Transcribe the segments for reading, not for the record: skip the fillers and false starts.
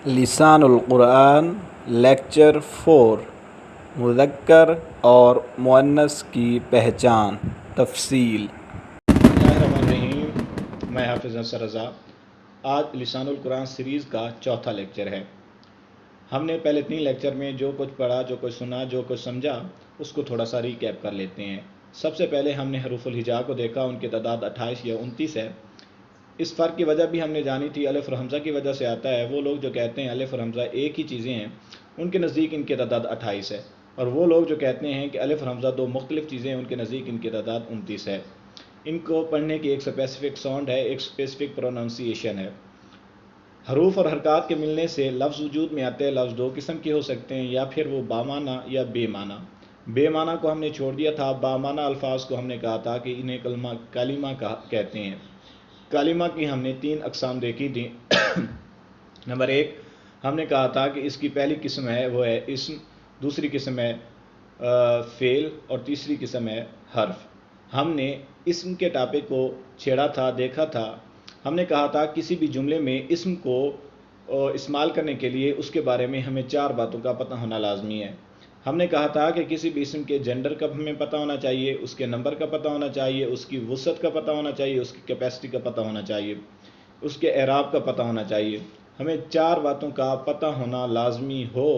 لسان القرآن لیکچر 4 مذکر اور مؤنث کی پہچان تفصیل۔ بسم اللہ الرحمن الرحیم۔ میں حافظ نصر رضا۔ آج لسان القرآن سیریز کا چوتھا لیکچر ہے۔ ہم نے پہلے 3 لیکچر میں جو کچھ پڑھا، جو کچھ سنا، جو کچھ سمجھا، اس کو تھوڑا سا ریکیپ کر لیتے ہیں۔ سب سے پہلے ہم نے حروف الہجاء کو دیکھا، ان کی تعداد 28 یا 29 ہے۔ اس فرق کی وجہ بھی ہم نے جانی تھی، الف اور حمزہ کی وجہ سے آتا ہے۔ وہ لوگ جو کہتے ہیں الف اور حمزہ ایک ہی چیزیں ہیں، ان کے نزدیک ان کی تعداد 28 ہے، اور وہ لوگ جو کہتے ہیں کہ الف اور حمزہ 2 مختلف چیزیں ہیں، ان کے نزدیک ان کی تعداد 29 ہے۔ ان کو پڑھنے کی ایک اسپیسیفک ساؤنڈ ہے، ایک اسپیسیفک پروننسیشن ہے۔ حروف اور حرکات کے ملنے سے لفظ وجود میں آتے ہیں۔ لفظ 2 قسم کے ہو سکتے ہیں، یا پھر وہ بامعنی یا بے معنی۔ بے معنی کو ہم نے چھوڑ دیا تھا، بامعنی الفاظ کو ہم نے کہا تھا کہ انہیں کلمہ کہتے ہیں۔ کلمہ کی ہم نے 3 اقسام دیکھی تھی۔ نمبر 1 ہم نے کہا تھا کہ اس کی پہلی قسم ہے وہ ہے اسم، دوسری قسم ہے فعل، اور تیسری قسم ہے حرف۔ ہم نے اسم کے ٹاپک کو چھیڑا تھا، دیکھا تھا۔ ہم نے کہا تھا کسی بھی جملے میں اسم کو استعمال کرنے کے لیے اس کے بارے میں ہمیں 4 باتوں کا پتہ ہونا لازمی ہے۔ ہم نے کہا تھا کہ کسی بھی اسم کے جینڈر کا ہمیں پتہ ہونا چاہیے، اس کے نمبر کا پتہ ہونا چاہیے، اس کی وسعت کا پتہ ہونا چاہیے، اس کی کیپیسٹی کا پتہ ہونا چاہیے، اس کے اعراب کا پتہ ہونا چاہیے۔ ہمیں 4 باتوں کا پتہ ہونا لازمی ہو،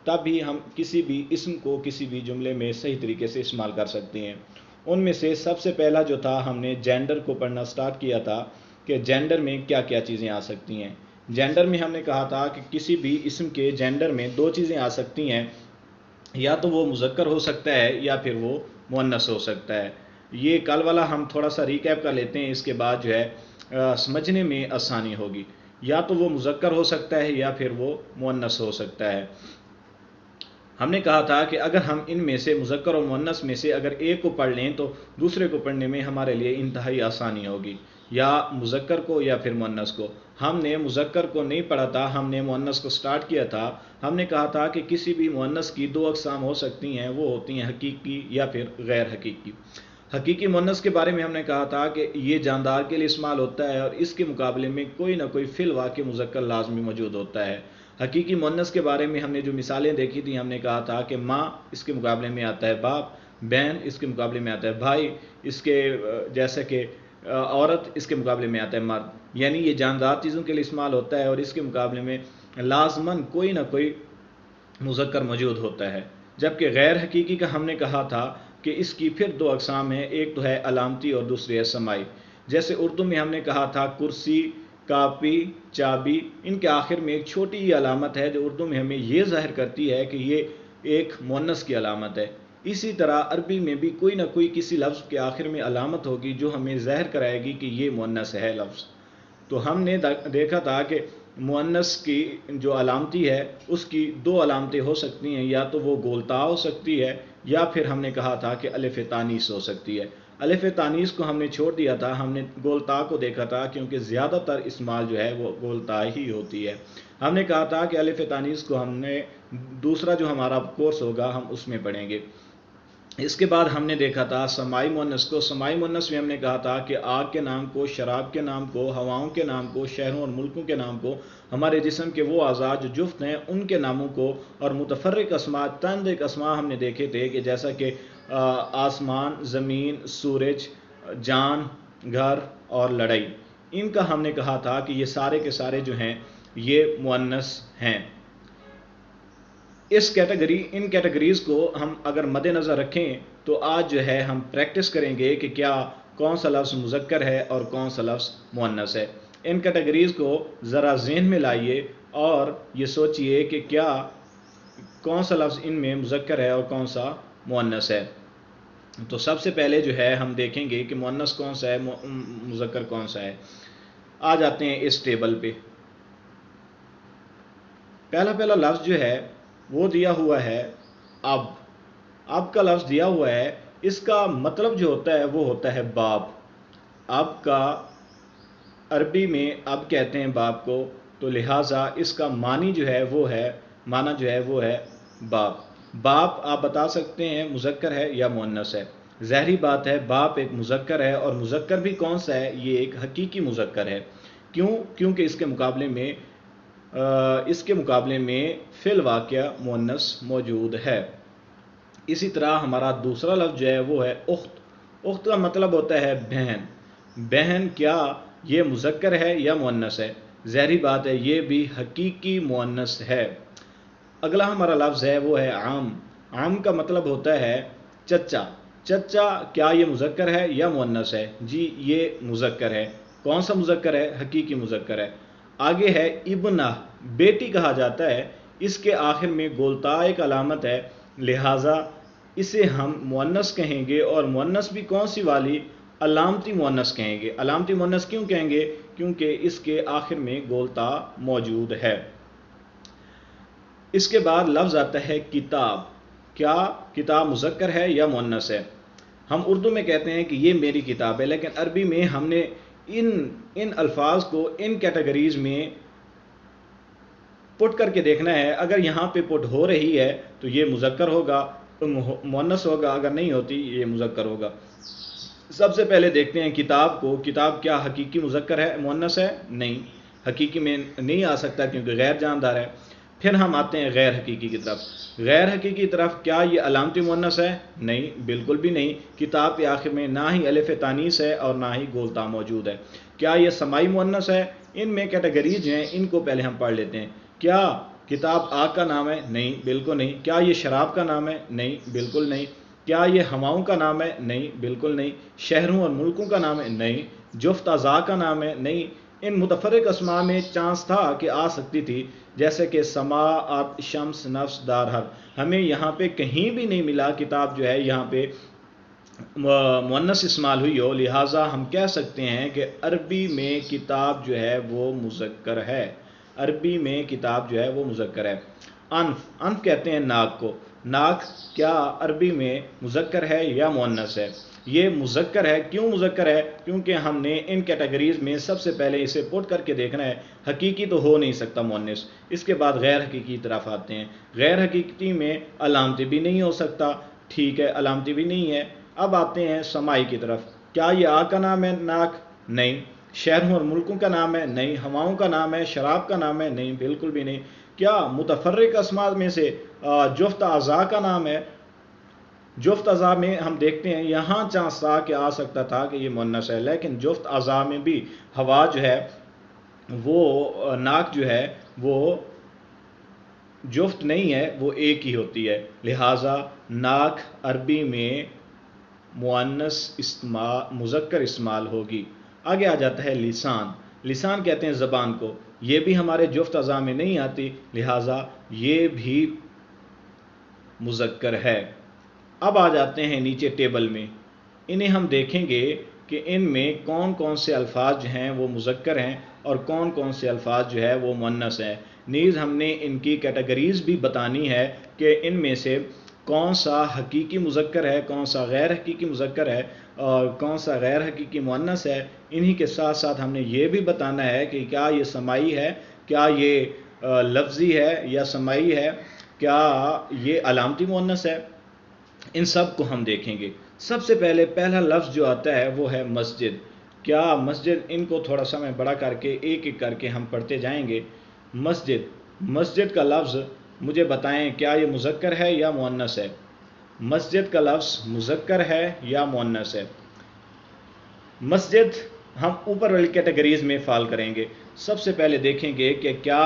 تب ہی ہم کسی بھی اسم کو کسی بھی جملے میں صحیح طریقے سے استعمال کر سکتے ہیں۔ ان میں سے سب سے پہلا جو تھا، ہم نے جینڈر کو پڑھنا سٹارٹ کیا تھا کہ جینڈر میں کیا کیا چیزیں آ سکتی ہیں۔ جینڈر میں ہم نے کہا تھا کہ کسی بھی اسم کے جینڈر میں 2 چیزیں آ سکتی ہیں، یا تو وہ مذکر ہو سکتا ہے یا پھر وہ مؤنث ہو سکتا ہے۔ یہ کل والا ہم تھوڑا سا ریکیپ کر لیتے ہیں، اس کے بعد جو ہے سمجھنے میں آسانی ہوگی۔ یا تو وہ مذکر ہو سکتا ہے یا پھر وہ مؤنث ہو سکتا ہے۔ ہم نے کہا تھا کہ اگر ہم ان میں سے مذکر اور مؤنث میں سے اگر ایک کو پڑھ لیں تو دوسرے کو پڑھنے میں ہمارے لیے انتہائی آسانی ہوگی، یا مذکر کو یا پھر مؤنث کو۔ ہم نے مذکر کو نہیں پڑھا تھا، ہم نے مؤنث کو سٹارٹ کیا تھا۔ ہم نے کہا تھا کہ کسی بھی مؤنث کی 2 اقسام ہو سکتی ہیں، وہ ہوتی ہیں حقیقی یا پھر غیر حقیقی۔ حقیقی مؤنث کے بارے میں ہم نے کہا تھا کہ یہ جاندار کے لیے استعمال ہوتا ہے، اور اس کے مقابلے میں کوئی نہ کوئی فی الواقع مذکر لازمی موجود ہوتا ہے۔ حقیقی مؤنث کے بارے میں ہم نے جو مثالیں دیکھی تھیں، ہم نے کہا تھا کہ ماں اس کے مقابلے میں آتا ہے باپ، بہن اس کے مقابلے میں آتا ہے بھائی، اس کے جیسے کہ عورت اس کے مقابلے میں آتا ہے مرد۔ یعنی یہ جاندار چیزوں کے لیے استعمال ہوتا ہے، اور اس کے مقابلے میں لازماً کوئی نہ کوئی مذکر موجود ہوتا ہے۔ جبکہ غیر حقیقی کا ہم نے کہا تھا کہ اس کی پھر 2 اقسام ہیں، ایک تو ہے علامتی اور دوسری ہے سمائی۔ جیسے اردو میں ہم نے کہا تھا کرسی، کاپی، چابی، ان کے آخر میں ایک چھوٹی ہی علامت ہے جو اردو میں ہمیں یہ ظاہر کرتی ہے کہ یہ ایک مؤنث کی علامت ہے۔ اسی طرح عربی میں بھی کوئی نہ کوئی کسی لفظ کے آخر میں علامت ہوگی جو ہمیں ظاہر کرائے گی کہ یہ مؤنث ہے لفظ۔ تو ہم نے دیکھا تھا کہ مؤنث کی جو علامتی ہے اس کی 2 علامتیں ہو سکتی ہیں، یا تو وہ گولتا ہو سکتی ہے، یا پھر ہم نے کہا تھا کہ الف تانیث ہو سکتی ہے۔ الف تانیث کو ہم نے چھوڑ دیا تھا، ہم نے گولتا کو دیکھا تھا، کیونکہ زیادہ تر استعمال جو ہے وہ گولتا ہی ہوتی ہے۔ ہم نے کہا تھا کہ الف تانیث کو ہم نے دوسرا جو ہمارا کورس ہوگا ہم اس میں پڑھیں گے۔ اس کے بعد ہم نے دیکھا تھا سمائی مؤنث کو۔ سمائی مؤنث میں ہم نے کہا تھا کہ آگ کے نام کو، شراب کے نام کو، ہواؤں کے نام کو، شہروں اور ملکوں کے نام کو، ہمارے جسم کے وہ اعضاء جو جفت ہیں ان کے ناموں کو، اور متفرق اسماء، چند ایک اسماء ہم نے دیکھے تھے کہ جیسا کہ آسمان، زمین، سورج، جان، گھر اور لڑائی، ان کا ہم نے کہا تھا کہ یہ سارے کے سارے جو ہیں یہ مؤنث ہیں۔ ان کیٹیگریز کو ہم اگر مد نظر رکھیں تو آج جو ہے ہم پریکٹس کریں گے کہ کون سا لفظ مذکر ہے اور کون سا لفظ مؤنث ہے۔ ان کیٹیگریز کو ذرا ذہن میں لائیے اور یہ سوچئے کہ کون سا لفظ ان میں مذکر ہے اور کون سا مؤنث ہے۔ تو سب سے پہلے جو ہے ہم دیکھیں گے کہ مؤنث کون سا ہے، مذکر کون سا ہے۔ آ جاتے ہیں اس ٹیبل پہ۔ پہلا لفظ جو ہے وہ دیا ہوا ہے اب۔ اب کا لفظ دیا ہوا ہے، اس کا مطلب جو ہوتا ہے وہ ہوتا ہے باپ۔ اب کا عربی میں اب کہتے ہیں باپ کو، تو لہٰذا اس کا معنی جو ہے وہ ہے باپ۔ باپ آپ بتا سکتے ہیں مذکر ہے یا مؤنث ہے۔ ظاہری بات ہے باپ ایک مذکر ہے، اور مذکر بھی کون سا ہے، یہ ایک حقیقی مذکر ہے۔ کیونکہ اس کے مقابلے میں اس کے مقابلے میں فی الواقع مؤنث موجود ہے۔ اسی طرح ہمارا دوسرا لفظ جو ہے وہ ہے اخت۔ اخت کا مطلب ہوتا ہے بہن۔ بہن کیا یہ مذکر ہے یا مؤنث ہے؟ ظاہری بات ہے یہ بھی حقیقی مؤنث ہے۔ اگلا ہمارا لفظ ہے وہ ہے عام۔ عام کا مطلب ہوتا ہے چچا۔ چچا کیا یہ مذکر ہے یا مؤنث ہے؟ جی یہ مذکر ہے۔ کون سا مذکر ہے؟ حقیقی مذکر ہے۔ آگے ہے ابنہ، بیٹی کہا جاتا ہے، اس کے آخر میں گولتا ایک علامت ہے، لہٰذا اسے ہم مؤنث کہیں گے، اور مؤنث بھی کون سی والی؟ علامتی مؤنث کہیں گے۔ علامتی مؤنث کیوں کہیں گے؟ کیونکہ اس کے آخر میں گولتا موجود ہے۔ اس کے بعد لفظ آتا ہے کتاب۔ کیا کتاب مذکر ہے یا مؤنث ہے؟ ہم اردو میں کہتے ہیں کہ یہ میری کتاب ہے، لیکن عربی میں ہم نے ان الفاظ کو ان کیٹیگریز میں پٹ کر کے دیکھنا ہے۔ اگر یہاں پہ پٹ ہو رہی ہے تو یہ مذکر ہوگا، مؤنث ہوگا، اگر نہیں ہوتی یہ مذکر ہوگا۔ سب سے پہلے دیکھتے ہیں کتاب کو۔ کتاب کیا حقیقی مذکر ہے، مؤنث ہے؟ نہیں، حقیقی میں نہیں آ سکتا کیونکہ غیر جاندار ہے۔ پھر ہم آتے ہیں غیر حقیقی کی طرف۔ غیر حقیقی طرف کیا یہ علامتی مؤنث ہے؟ نہیں، بالکل بھی نہیں۔ کتاب کے آخر میں نہ ہی الف تانیث ہے اور نہ ہی گولتا موجود ہے۔ کیا یہ سمائی مؤنث ہے؟ ان میں کیٹیگریز ہیں، ان کو پہلے ہم پڑھ لیتے ہیں۔ کیا کتاب آگ کا نام ہے؟ نہیں، بالکل نہیں۔ کیا یہ شراب کا نام ہے؟ نہیں، بالکل نہیں۔ کیا یہ ہواؤں کا نام ہے؟ نہیں، بالکل نہیں۔ شہروں اور ملکوں کا نام ہے؟ نہیں۔ جفت اعضاء کا نام ہے؟ نہیں۔ ان متفرق اسماء میں چانس تھا کہ آ سکتی تھی، جیسے کہ سما، ارض، شمس، نفس، دار، ہر۔ ہمیں یہاں پہ کہیں بھی نہیں ملا کتاب جو ہے یہاں پہ مؤنث استعمال ہوئی ہو، لہٰذا ہم کہہ سکتے ہیں کہ عربی میں کتاب جو ہے وہ مذکر ہے۔ عربی میں کتاب جو ہے وہ مذکر ہے۔ انف، انف کہتے ہیں ناک کو۔ ناک کیا عربی میں مذکر ہے یا مؤنث ہے؟ یہ مذکر ہے۔ کیوں مذکر ہے؟ کیونکہ ہم نے ان کیٹیگریز میں سب سے پہلے اسے پٹ کر کے دیکھنا ہے۔ حقیقی تو ہو نہیں سکتا مؤنث۔ اس کے بعد غیر حقیقی طرف آتے ہیں۔ غیر حقیقی میں علامتی بھی نہیں ہو سکتا، ٹھیک ہے، علامتی بھی نہیں ہے۔ اب آتے ہیں سمائی کی طرف۔ کیا یہ آگ کا نام ہے ناک؟ نہیں۔ شہروں اور ملکوں کا نام ہے؟ نہیں۔ ہواؤں کا نام ہے؟ شراب کا نام ہے؟ نہیں، بالکل بھی نہیں۔ کیا متفرق اسماء میں سے جفت اعضاء کا نام ہے؟ جفت اعضاء میں ہم دیکھتے ہیں یہاں چانس تھا کہ آ سکتا تھا کہ یہ مؤنث ہے، لیکن جفت اعضاء میں بھی ہوا جو ہے وہ ناک جو ہے وہ جفت نہیں ہے، وہ ایک ہی ہوتی ہے، لہٰذا ناک عربی میں مؤنث مذکر استعمال ہوگی۔ آگے آ جاتا ہے لسان۔ لسان کہتے ہیں زبان کو، یہ بھی ہمارے جفت اعضاء میں نہیں آتی، لہٰذا یہ بھی مذکر ہے۔ اب آ جاتے ہیں نیچے ٹیبل میں، انہیں ہم دیکھیں گے کہ ان میں کون کون سے الفاظ جو ہیں وہ مذکر ہیں اور کون کون سے الفاظ جو ہے وہ مؤنث ہیں۔ نیز ہم نے ان کی کیٹیگریز بھی بتانی ہے کہ ان میں سے کون سا حقیقی مذکر ہے، کون سا غیر حقیقی مذکر ہے اور کون سا غیر حقیقی مؤنث ہے۔ انہی کے ساتھ ساتھ ہم نے یہ بھی بتانا ہے کہ کیا یہ سمائی ہے، کیا یہ لفظی ہے یا سمائی ہے، کیا یہ علامتی مؤنث ہے۔ ان سب کو ہم دیکھیں گے۔ سب سے پہلے پہلا لفظ جو آتا ہے وہ ہے مسجد۔ کیا مسجد، ان کو تھوڑا سا میں بڑا کر کے ایک ایک کر کے ہم پڑھتے جائیں گے۔ مسجد، مسجد کا لفظ مجھے بتائیں کیا یہ مذکر ہے یا مؤنث ہے؟ مسجد کا لفظ مذکر ہے یا مؤنث ہے؟ مسجد ہم اوپر والی کیٹیگریز میں فال کریں گے۔ سب سے پہلے دیکھیں گے کہ کیا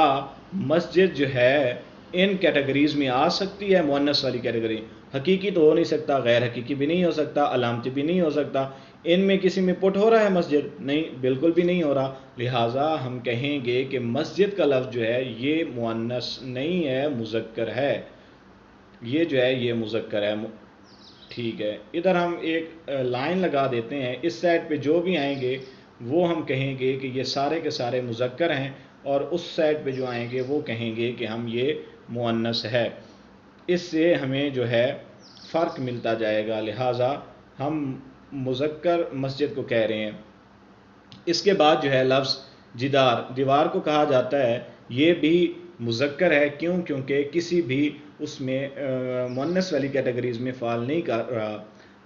مسجد جو ہے ان کیٹیگریز میں آ سکتی ہے، مؤنث والی کیٹیگری۔ حقیقی تو ہو نہیں سکتا، غیر حقیقی بھی نہیں ہو سکتا، علامتی بھی نہیں ہو سکتا۔ ان میں کسی میں پٹ ہو رہا ہے مسجد؟ نہیں، بالکل بھی نہیں ہو رہا، لہٰذا ہم کہیں گے کہ مسجد کا لفظ جو ہے یہ مؤنث نہیں ہے، مذکر ہے۔ یہ جو ہے یہ مذکر ہے، ٹھیک ہے۔ ادھر ہم ایک لائن لگا دیتے ہیں، اس سائڈ پہ جو بھی آئیں گے وہ ہم کہیں گے کہ یہ سارے کے سارے مذکر ہیں، اور اس سائڈ پہ جو آئیں گے وہ کہیں گے کہ ہم یہ مؤنث ہے۔ اس سے ہمیں جو ہے فرق ملتا جائے گا، لہٰذا ہم مذکر مسجد کو کہہ رہے ہیں۔ اس کے بعد جو ہے لفظ جدار، دیوار کو کہا جاتا ہے، یہ بھی مذکر ہے۔ کیوں؟ کیونکہ کسی بھی اس میں مؤنث والی کیٹیگریز میں فال نہیں کر رہا۔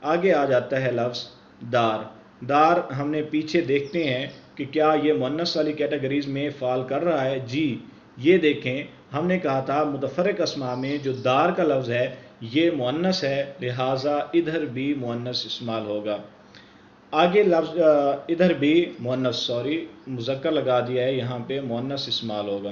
آگے آ جاتا ہے لفظ دار۔ دار ہم نے پیچھے دیکھتے ہیں کہ کیا یہ مؤنث والی کیٹیگریز میں فال کر رہا ہے؟ جی، یہ دیکھیں ہم نے کہا تھا متفرق اسماء میں جو دار کا لفظ ہے یہ مؤنث ہے، لہٰذا ادھر بھی مؤنث استعمال ہوگا۔ آگے لفظ ادھر بھی مؤنث مذکر لگا دیا ہے، یہاں پہ مؤنث استعمال ہوگا۔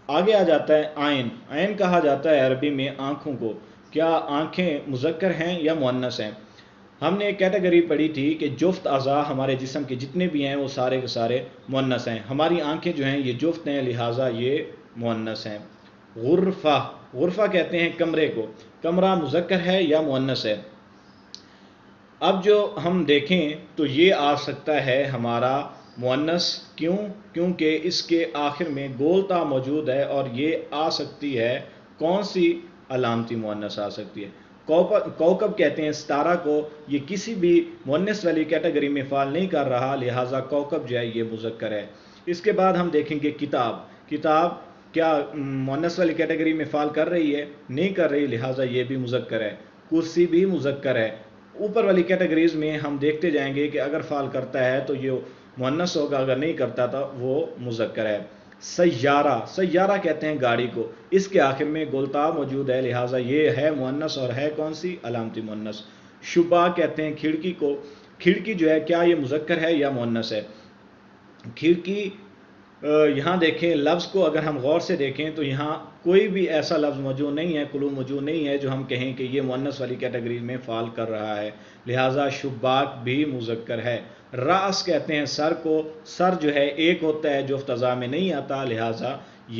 آگے آ جاتا ہے عین۔ عین کہا جاتا ہے عربی میں آنکھوں کو۔ کیا آنکھیں مذکر ہیں یا مؤنث ہیں؟ ہم نے ایک کیٹیگری پڑھی تھی کہ جفت اعضاء ہمارے جسم کے جتنے بھی ہیں وہ سارے کے سارے مؤنث ہیں۔ ہماری آنکھیں جو ہیں یہ جفت ہیں، لہٰذا یہ مؤنث ہیں۔ غرفہ، غرفہ کہتے ہیں کمرے کو۔ کمرہ مذکر ہے یا مؤنث ہے؟ اب جو ہم دیکھیں تو یہ آ سکتا ہے ہمارا مؤنث، کیونکہ اس کے آخر میں گولتا موجود ہے، اور یہ آ سکتی ہے کون سی علامتی مؤنث آ سکتی ہے؟ کوکب کہتے ہیں ستارہ کو، یہ کسی بھی مؤنث والی کیٹیگری میں فال نہیں کر رہا، لہٰذا کوکب جو ہے یہ مذکر ہے۔ اس کے بعد ہم دیکھیں گے کتاب۔ کتاب کیا مؤنث والی کیٹیگری میں فال کر رہی ہے؟ نہیں کر رہی، لہٰذا یہ بھی مذکر ہے۔ کرسی بھی مذکر ہے۔ اوپر والی کیٹیگریز میں ہم دیکھتے جائیں گے کہ اگر فال کرتا ہے تو یہ مؤنث ہوگا، اگر نہیں کرتا تو وہ مذکر ہے۔ سیارہ، سیارہ کہتے ہیں گاڑی کو، اس کے آخر میں گولتا موجود ہے، لہٰذا یہ ہے مؤنث اور ہے کون سی؟ علامتی مؤنث۔ شبہ کہتے ہیں کھڑکی کو۔ کھڑکی جو ہے کیا یہ مذکر ہے یا مؤنث ہے؟ کھڑکی، یہاں دیکھیں لفظ کو اگر ہم غور سے دیکھیں تو یہاں کوئی بھی ایسا لفظ موجود نہیں ہے، کلو موجود نہیں ہے جو ہم کہیں کہ یہ مؤنث والی کیٹیگری میں فال کر رہا ہے، لہٰذا شباک بھی مذکر ہے۔ راس کہتے ہیں سر کو، سر جو ہے ایک ہوتا ہے جو افتضاء میں نہیں آتا، لہٰذا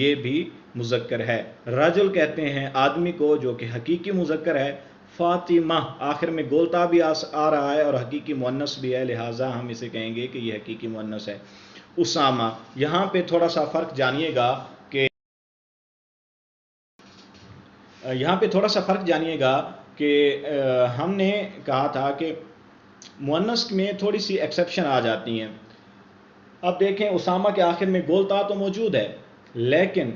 یہ بھی مذکر ہے۔ رجل کہتے ہیں آدمی کو، جو کہ حقیقی مذکر ہے۔ فاطمہ، آخر میں گولتا بھی آ رہا ہے اور حقیقی مؤنث بھی ہے، لہٰذا ہم اسے کہیں گے کہ یہ حقیقی مؤنث ہے۔ اسامہ، یہاں پہ تھوڑا سا فرق جانیے گا کہ ہم نے کہا تھا کہ مؤنث میں تھوڑی سی ایکسیپشن آ جاتی ہیں۔ اب دیکھیں اسامہ کے آخر میں گولتا تو موجود ہے، لیکن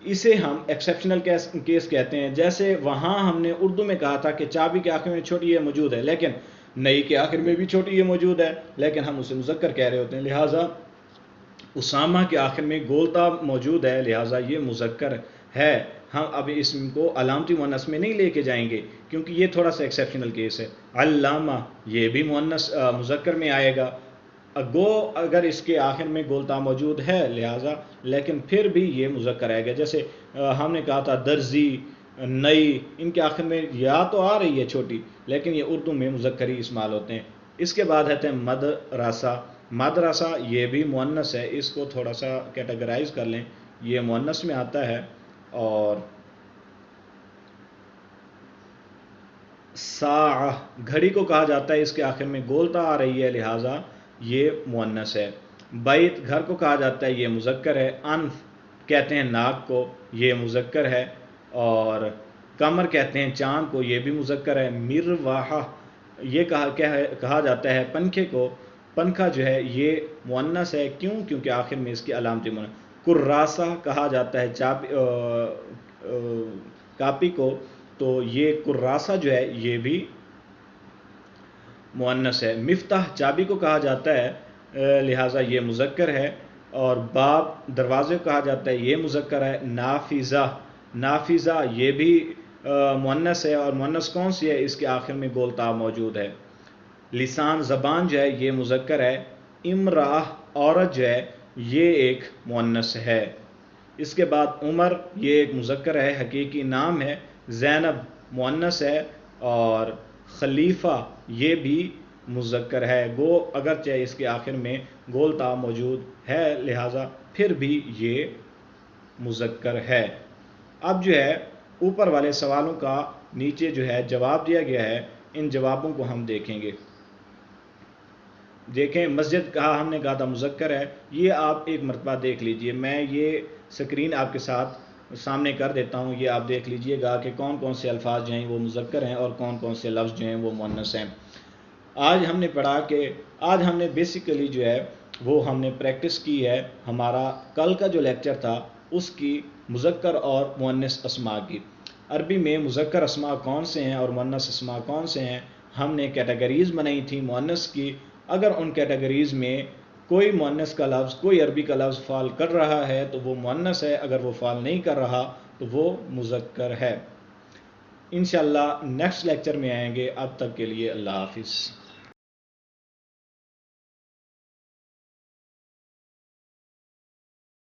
اسے ہم ایکسیپشنل کیس کہتے ہیں۔ جیسے وہاں ہم نے اردو میں کہا تھا کہ چابی کے آخر میں چھوٹی یہ موجود ہے، لیکن نئی کے آخر میں بھی چھوٹی یہ موجود ہے، لیکن ہم اسے مذکر کہہ رہے ہوتے ہیں، لہٰذا اسامہ کے آخر میں گولتا موجود ہے، لہٰذا یہ مذکر ہے۔ ہم اب اس کو علامتی مؤنث میں نہیں لے کے جائیں گے کیونکہ یہ تھوڑا سا ایکسیپشنل کیس ہے۔ علامہ، یہ بھی مؤنث مذکر میں آئے گا، گو اگر اس کے آخر میں گولتا موجود ہے، لہٰذا لیکن پھر بھی یہ مذکر آئے گا۔ جیسے ہم نے کہا تھا درزی، نئی، ان کے آخر میں یا تو آ رہی ہے چھوٹی، لیکن یہ اردو میں مذکر ہی استعمال ہوتے ہیں۔ اس کے بعد ہے مدرسہ۔ مدرسہ یہ بھی مؤنث ہے، اس کو تھوڑا سا کیٹیگرائز کر لیں، یہ مؤنث میں آتا ہے۔ اور ساعہ، گھڑی کو کہا جاتا ہے، اس کے آخر میں گولتا آ رہی ہے، لہٰذا یہ مؤنث ہے۔ بیت، گھر کو کہا جاتا ہے، یہ مذکر ہے۔ انف کہتے ہیں ناک کو، یہ مذکر ہے۔ اور قمر کہتے ہیں چاند کو، یہ بھی مذکر ہے۔ مروحہ، یہ کہا جاتا ہے پنکھے کو، پنکھا جو ہے یہ مؤنث ہے، کیونکہ آخر میں اس کی علامتی مؤنث۔ کراسہ کہا جاتا ہے کاپی کو، تو یہ کراسہ جو ہے یہ بھی مؤنث ہے۔ مفتاح، چابی کو کہا جاتا ہے، لہٰذا یہ مذکر ہے۔ اور باب، دروازے کو کہا جاتا ہے، یہ مذکر ہے۔ نافذہ، نافذہ یہ بھی مؤنث ہے، اور مؤنث کون سی ہے؟ اس کے آخر میں گولتا موجود ہے۔ لسان، زبان جو ہے یہ مذکر ہے۔ امرأہ، عورت جو ہے یہ ایک مؤنث ہے۔ اس کے بعد عمر، یہ ایک مذکر ہے، حقیقی نام ہے۔ زینب مؤنث ہے، اور خلیفہ یہ بھی مذکر ہے، گو اگرچہ اس کے آخر میں گولتا موجود ہے، لہٰذا پھر بھی یہ مذکر ہے۔ اب جو ہے اوپر والے سوالوں کا نیچے جو ہے جواب دیا گیا ہے، ان جوابوں کو ہم دیکھیں گے۔ دیکھیں مسجد ہم نے کہا تھا مذکر ہے، یہ آپ ایک مرتبہ دیکھ لیجئے، میں یہ سکرین آپ کے ساتھ سامنے کر دیتا ہوں، یہ آپ دیکھ لیجئے گا کہ کون کون سے الفاظ جو ہیں وہ مذکر ہیں اور کون کون سے لفظ جو ہیں وہ مؤنث ہیں۔ آج ہم نے پڑھا کہ آج ہم نے بیسیکلی جو ہے وہ ہم نے پریکٹس کی ہے، ہمارا کل کا جو لیکچر تھا اس کی مذکر اور مؤنث اسماء کی۔ عربی میں مذکر اسماء کون سے ہیں اور مؤنث اسماء کون سے ہیں، ہم نے کیٹیگریز بنائی تھی مؤنث کی اگر ان کیٹیگریز میں کوئی مؤنث کا لفظ، کوئی عربی کا لفظ فال کر رہا ہے تو وہ مؤنث ہے، اگر وہ فال نہیں کر رہا تو وہ مذکر ہے۔ انشاءاللہ نیکسٹ لیکچر میں آئیں گے، اب تک کے لیے اللہ حافظ۔